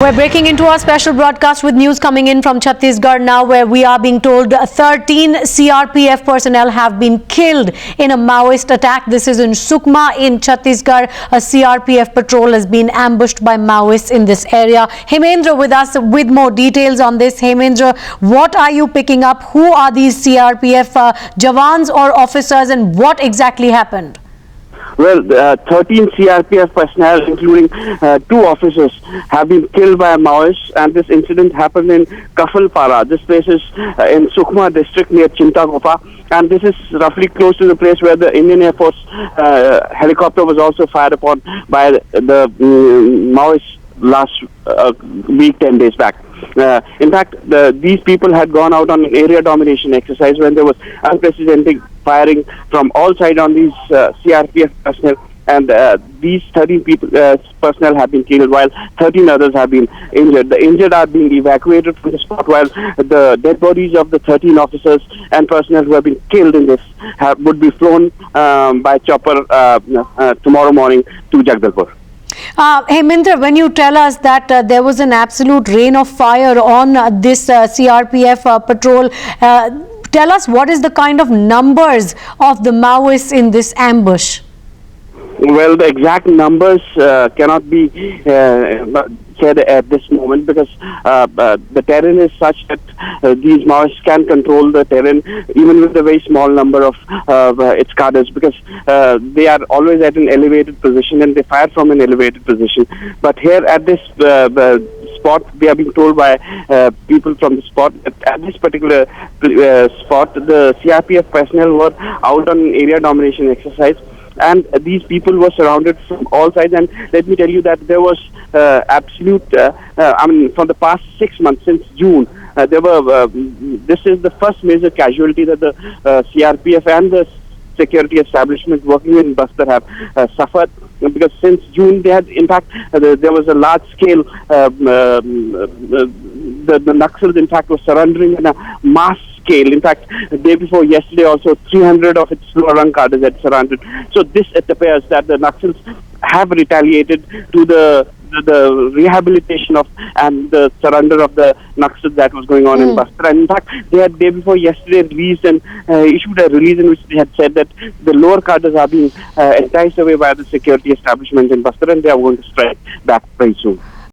We're breaking into our special broadcast with news coming in from Chhattisgarh now, where we are being told 13 CRPF personnel have been killed in a Maoist attack. This is in Sukma in Chhattisgarh. A CRPF patrol has been ambushed by Maoists in this area. Hemendra with us with more details on this. Hemendra, what are you picking up? Who are these CRPF Jawans or officers, and what exactly happened? Well, 13 CRPF personnel, including 2 officers, have been killed by Maoists, and this incident happened in Kafalpara. This place is in Sukma district near Chintagopa, and this is roughly close to the place where the Indian Air Force helicopter was also fired upon by the Maoists last week, 10 days back. In fact, these people had gone out on an area domination exercise when there was unprecedented firing from all sides on these CRPF personnel, and these 13 people personnel have been killed, while 13 others have been injured. The injured are being evacuated from the spot, while the dead bodies of the 13 officers and personnel who have been killed in this would be flown by chopper tomorrow morning to Jagdalpur. Hemendra, when you tell us that there was an absolute rain of fire on this CRPF patrol, tell us what is the kind of numbers of the Maoists in this ambush? Well, the exact numbers cannot be said at this moment, because the terrain is such that these Maoists can control the terrain even with a very small number of its cadres, because they are always at an elevated position and they fire from an elevated position. But here at this spot, we are being told by people from the spot that at this particular spot, the CRPF personnel were out on an area domination exercise, and these people were surrounded from all sides. And let me tell you that there was absolute, for the past 6 months, since June, there were, this is the first major casualty that the CRPF and the security establishment working in Bastar have suffered, because since June they had, in fact, there was a large scale, the Naxals in fact were surrendering in a mass scale. In fact, the day before yesterday also 300 of its lower rung cadres had surrendered. So this, it appears that the Naxals have retaliated to the rehabilitation of and the surrender of the Naxals that was going on in Bastar. And in fact, they had day before yesterday released and issued a release in which they had said that the lower cadres are being enticed away by the security establishment in Bastar, and they are going to strike back very soon.